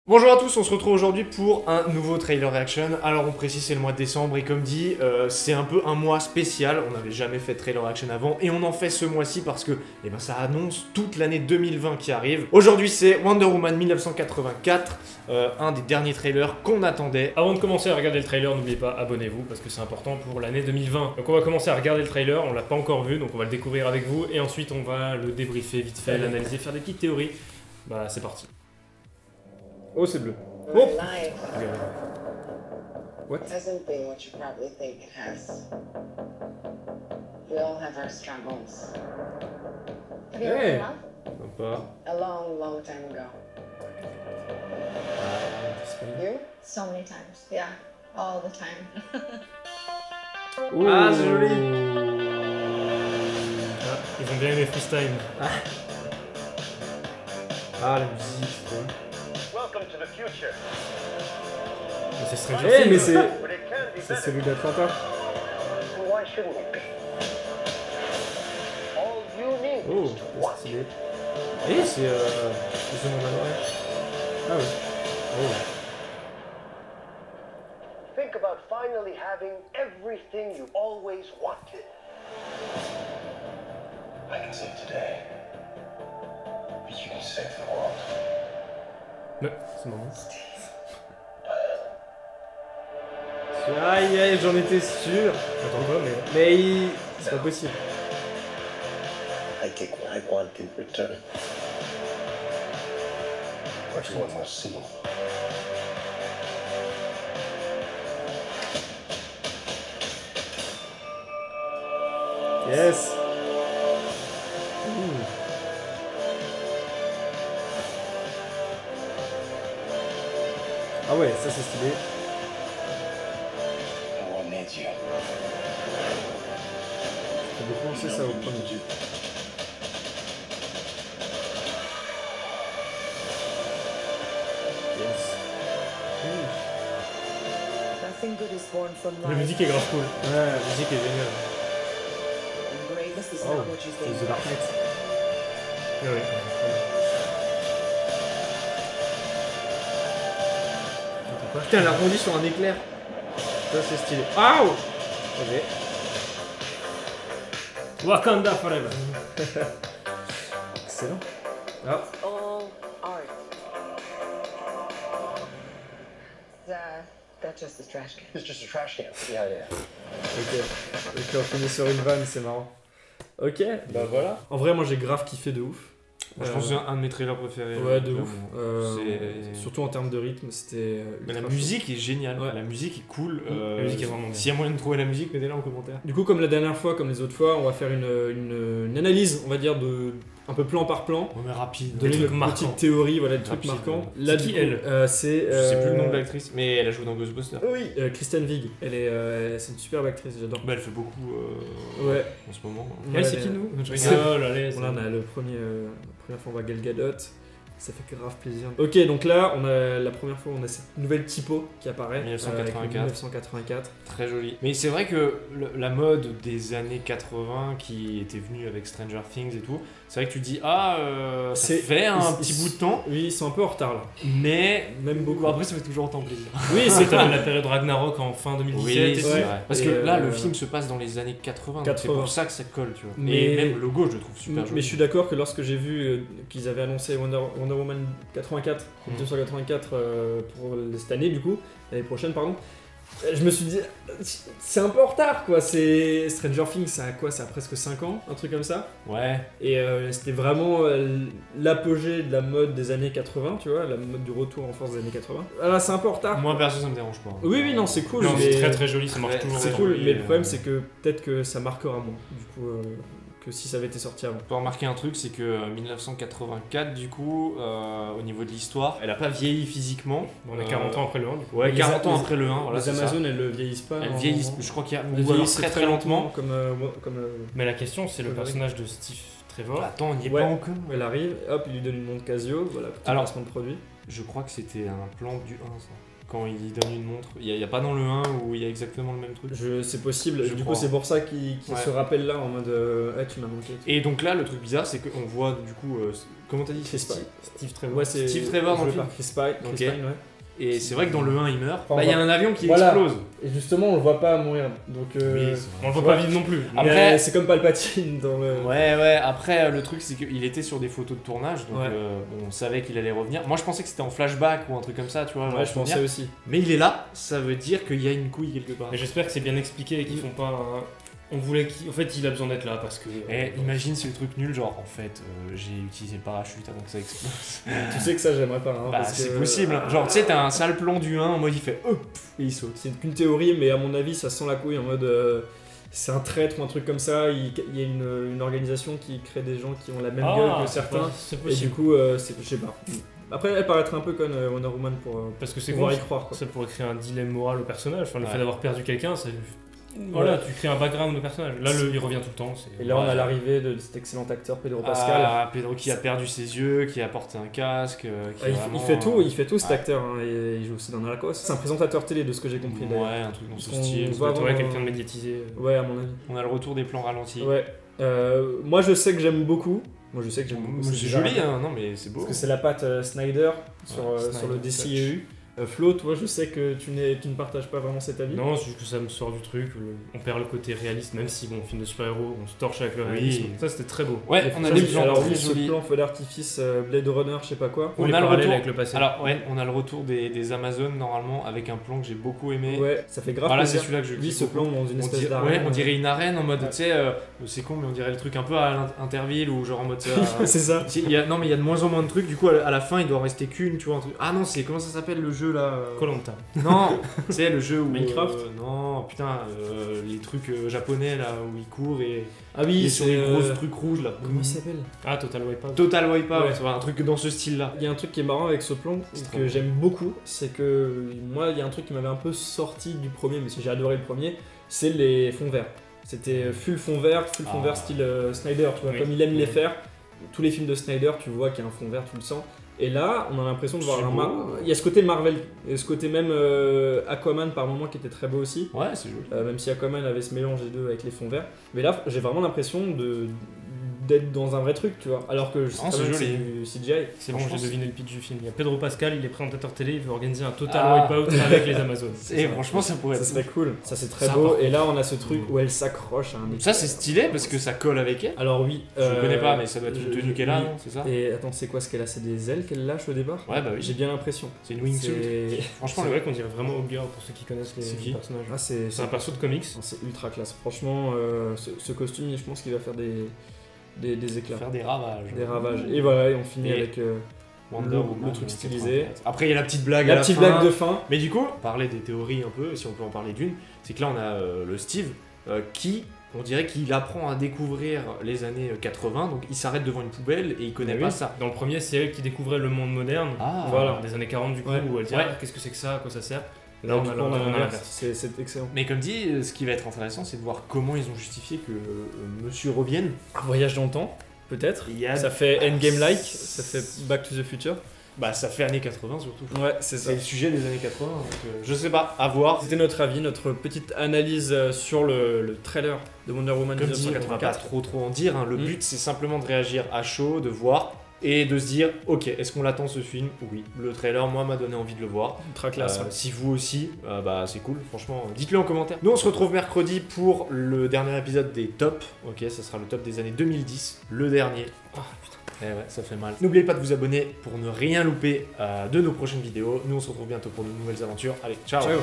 Bonjour à tous, on se retrouve aujourd'hui pour un nouveau trailer reaction. Alors on précise c'est le mois de décembre et comme dit, c'est un peu un mois spécial. On n'avait jamais fait de trailer reaction avant et on en fait ce mois-ci parce que ça annonce toute l'année 2020 qui arrive. Aujourd'hui c'est Wonder Woman 1984, un des derniers trailers qu'on attendait. Avant de commencer à regarder le trailer, n'oubliez pas, abonnez-vous parce que c'est important pour l'année 2020. Donc on va commencer à regarder le trailer, on l'a pas encore vu, donc on va le découvrir avec vous et ensuite on va le débriefer vite fait, l'analyser, faire des petites théories. Bah c'est parti. Oh, c'est bleu. Oh. Life What? hasn't been what you probably think it has. We all have our struggles. Have you ever Hey. been in love? Sympa. A long, long time ago. You? So many times, yeah, all the time. Ah, c'est joli. Ah, ils ont bien aimé Freestyle. Ah la musique, c'est bon. Welcome to the future. Mais c'est Stranger Eh Things. mais c'est... But it can be C'est better. celui d'Atlanta. So why shouldn't it be? All you need Oh, is to want. stylé. Et c'est plus ou moins manoir. Ah oui. Oh. Think about finally having everything you always wanted. I can save today. But you can save the world. Ouais, c'est marrant. Aïe aïe, j'en étais sûr. Attends pas, mais... Mais c'est pas possible. I take what I want in return. Everyone must see. Yes. Ah ouais, ça c'est stylé. No one needs you. Ça fait penser ça au premier. Yes. Nothing good is born from La life. musique est grave cool. Ouais, la musique est géniale. And greatness is Oh, not what you c'est think. The Dark Knight. Ouais, ouais. Putain, elle a rebondi sur un éclair. Ça c'est stylé. Ah oh. Ok. Wakanda Forever. Excellent. Ah. All art. That's just a trash can. It's just a trash can. Yeah, yeah. Ok. Ok, on finit sur une vanne, c'est marrant. Ok, bah voilà. En vrai, moi j'ai grave kiffé de ouf. Moi, je pense que c'est un de mes trailers préférés. Ouais, de clairement. ouf. C'est- Surtout en termes de rythme, c'était. Mais la ultra musique est géniale, Ouais. la musique est cool. La musique est vraiment bien. S'il y a moyen de trouver la musique, mettez-la en commentaire. Du coup, comme la dernière fois, comme les autres fois, on va faire une analyse, on va dire, de un peu plan par plan. On est rapide. Donner Des une trucs petite théorie, voilà, des trucs Rapide, marquants. ouais. Là, C'est du qui, coup, elle c'est. Je sais plus le nom de l'actrice, mais elle a joué dans Ghostbusters. Oui, Kristen Wiig. Elle est, c'est une superbe actrice, j'adore. Bah, elle fait beaucoup Ouais. en ce moment. Ouais, Elle, c'est qui nous Je rigole, allez. c'est- Là, on a la première fois, on voit Gal Gadot. Ça fait grave plaisir. Ok, donc là, on a la première fois, on a cette nouvelle typo qui apparaît. 1984. avec 1984. Très joli. Mais c'est vrai que la mode des années 80 qui était venue avec Stranger Things et tout, c'est vrai que tu dis ça C'est- fait un ils- petit ils- bout de temps, Oui, ils sont un peu en retard là. mais Même beaucoup. bon, après ça fait toujours autant plaisir. Oui, c'est la période Ragnarok en fin 2017. Oui, et c'est tout. vrai. Parce Et, que là, le film se passe dans les années 80, donc c'est 80. pour ça que ça colle, tu vois. Mais- Et même le logo, je le trouve super joli. Mais je suis d'accord que lorsque j'ai vu qu'ils avaient annoncé Wonder Woman 84, 1984 pour cette année du coup, l'année prochaine pardon, je me suis dit c'est un peu en retard quoi, c'est Stranger Things ça a quoi, ça a presque 5 ans, un truc comme ça. Ouais. Et c'était vraiment l'apogée de la mode des années 80, tu vois, la mode du retour en force des années 80. Ah c'est un peu en retard. Moi perso, ça me dérange pas. Oui oui non c'est cool, Non, mais c'est très très joli, ça marche Ouais, toujours. c'est très cool, joli, mais le problème c'est que peut-être que ça marquera moins du coup que si ça avait été sorti avant. On peut remarquer un truc, c'est que 1984, du coup, au niveau de l'histoire, elle a pas vieilli physiquement. On est 40 ans après le 1, du coup. Ouais, Les 40 ans les- après le 1, voilà, les c'est ça. Amazones elles le vieillissent pas. Elles normalement. vieillissent, je crois qu'il y a. Elles Ou alors vieillissent très très lentement. comme Mais la question, c'est le Ouais. personnage de Steve Trevor. Attends, on n'y est Ouais. pas encore. elle arrive, hop, il lui donne une montre Casio, voilà, petit Alors- placement de produit. Je crois que c'était un plan du 1, ça. quand il donne une montre. Il y a pas dans le 1 où il y a exactement le même truc. C'est possible, Je du crois. coup c'est pour ça qu'il Ouais. se rappelle là en mode ah tu m'as manqué. Et donc là, le truc bizarre, c'est qu'on voit du coup. Comment t'as dit Chris Pine. Steve Trevor. Ouais, c'est Steve Trevor dans le joué film. par Chris Pine, Ok. Chris Pine, ouais. Et c'est vrai que dans le 1, il meurt. Enfin, Il y a un avion qui voilà. explose. Et justement on le voit pas mourir, donc Oui, c'est vrai. On le voit pas vivre non plus. Après- mais c'est comme Palpatine dans le... Ouais, après le truc c'est qu'il était sur des photos de tournage, donc Ouais. on savait qu'il allait revenir. Moi je pensais que c'était en flashback ou un truc comme ça, tu vois. Ouais, genre je souvenir. pensais aussi. Mais il est là, ça veut dire qu'il y a une couille quelque part. Mais j'espère que c'est bien expliqué et qu'ils font pas un... On voulait qu'il... En fait, il a besoin d'être là parce que... Imagine c'est le truc nul, genre en fait j'ai utilisé le parachute avant que ça explose. Tu sais que ça j'aimerais pas, hein, Bah parce c'est que- possible, hein. Genre tu sais t'as un sale plan du 1 en mode il fait hop et il saute. C'est qu'une théorie, mais à mon avis, ça sent la couille en mode c'est un traître ou un truc comme ça. Il y a une organisation qui crée des gens qui ont la même gueule que certains. C'est Et du possible. coup, je sais pas. Après, elle paraîtrait un peu comme Wonder Woman pour Parce que c'est pouvoir con, y croire. Quoi. ça pourrait créer un dilemme moral au personnage. Enfin, le Ouais. fait d'avoir perdu quelqu'un, ça... Voilà, Ouais. tu crées un background au personnage. Là, il revient tout le temps. Et là, on Ouais. a l'arrivée de cet excellent acteur Pedro Pascal. Ah, Pedro qui a perdu ses yeux, qui a porté un casque. Qui Ah, est il vraiment, fait tout cet ouais. acteur. Hein, et il joue aussi dans Narcos. C'est un présentateur télé de ce que j'ai compris d'ailleurs. Ouais, un truc dans ce Parce qu'on style. voit Ouais, vraiment- quelqu'un de médiatisé. Ouais, à mon avis. On a le retour des plans ralentis. Ouais. Moi, je sais que j'aime beaucoup. Moi, je sais que j'aime beaucoup. C'est bizarre. joli, hein, non mais c'est beau. Parce que c'est la patte Snyder sur, Ouais, sur le Snyder DCEU. Flo, toi, je sais que tu ne partages pas vraiment cet avis. Non, c'est juste que ça me sort du truc. On perd le côté réaliste, même si, bon, film de super-héros, on se torche avec le Oui. réalisme. Ça, c'était très beau. Ouais, Et on a ça, des c'est- plans alors très oui, ce jolis. plan feu d'artifice Blade Runner, je sais pas quoi. Ou On les a le parallèles retour. avec le passé. Alors ouais, on a le retour des Amazones normalement avec un plan que j'ai beaucoup aimé. Ouais, ça fait grave Voilà, c'est plaisir. celui-là que je Oui, kiffe ce beaucoup. plan dans une On espèce dirait, d'arène. ouais, on dirait une arène en mode, Ouais. tu sais, c'est con, mais on dirait le truc un peu à Interville ou genre en mode ça. C'est ça. Non, mais il y a de moins en moins de trucs, du coup, à la fin, il doit en rester qu'une, tu vois. Un truc. Ah non, c'est comment ça s'appelle le jeu là Koh-Lanta. Non, tu sais, le jeu où. Minecraft non, putain, les trucs japonais là où il court et Ah il oui, est sur c'est les gros trucs rouges là. Comment il s'appelle Ah, Total Wipeout. Total Wipeout, Ouais. tu vois, un truc dans ce style là. Il y a un truc qui est marrant avec ce plan C'est trop que bon. j'aime beaucoup, c'est que moi, il y a un truc qui m'avait un peu sorti du premier, mais si j'ai adoré le premier, c'est les fonds verts. C'était full fond vert Ah. style Snyder, tu vois, Oui. comme il aime les Oui. faire. Tous les films de Snyder, tu vois qu'il y a un fond vert, tu le sens. Et là, on a l'impression de voir C'est un beau. il y a ce côté Marvel, et ce côté même Aquaman par moment qui était très beau aussi. Ouais, c'est joli. Même si Aquaman avait ce mélange des deux avec les fonds verts. Mais là, j'ai vraiment l'impression d'être dans un vrai truc, tu vois. Alors que je sais Non, très c'est bien que joli. c'est du CGI. C'est bon, Franchement, j'ai deviné le pitch du film. Il y a Pedro Pascal, il est présentateur télé, il veut organiser un Total Ah. Wipeout avec les Amazones. Et franchement, ça pourrait Ça être. serait cool. Ça, c'est très Ça, beau. par Et là, on a ce truc où elle s'accroche à un équipage. Ça, c'est stylé parce que ça colle avec elle. Alors oui. Je connais pas, mais ça doit être une tenue qu'elle a, oui. non C'est ça Et attends, c'est quoi ce qu'elle a? C'est des ailes qu'elle lâche au départ? Ouais, bah oui. J'ai bien l'impression. C'est une wingsuit. C'est Franchement, C'est vrai qu'on dirait vraiment Hawkgirl pour ceux qui connaissent C'est qui les personnages. ah, C'est un perso de comics. c'est ultra classe. Franchement, ce costume, je pense qu'il va faire des éclats. faire des ravages. Des ravages. Et voilà, et on finit Et avec Wonder le Woman, truc 84. stylisé. Après, il y a la petite blague à la la petite fin. blague de fin. Mais du coup, parler des théories un peu, si on peut en parler d'une, c'est que là, on a le Steve qui, on dirait qu'il apprend à découvrir les années 80, donc il s'arrête devant une poubelle et il connaît Mais pas oui. ça. Dans le premier, c'est elle qui découvrait le monde moderne. Ah, Voilà. Des années 40 du coup, Ouais. où elle dit Ouais. ah, qu'est-ce que c'est que ça, à quoi ça sert. Là, Et on du a coup, on a l'inverse. l'inverse. C'est excellent. Mais comme dit, ce qui va être intéressant, c'est de voir comment ils ont justifié que Monsieur revienne. Un voyage dans le temps, peut-être. Il y a- Ça fait Endgame-like, ça fait Back to the Future. Bah, ça fait années 80 surtout. Ouais, c'est ça. C'est le sujet des années 80, donc je sais pas, à voir. C'était notre avis, notre petite analyse sur le trailer de Wonder Woman Comme dit, on va pas 1984. trop en dire, hein. Le but c'est simplement de réagir à chaud, de voir et de se dire ok, est-ce qu'on l'attend ce film? Oui, le trailer moi m'a donné envie de le voir. Ultra classe. Si vous aussi, bah c'est cool, franchement, dites-le en commentaire. Nous on se retrouve mercredi pour le dernier épisode des tops, ok, ça sera le top des années 2010, le dernier. Ah putain, eh ouais, ça fait mal. N'oubliez pas de vous abonner pour ne rien louper de nos prochaines vidéos. Nous on se retrouve bientôt pour de nouvelles aventures. Allez, ciao. Ciao.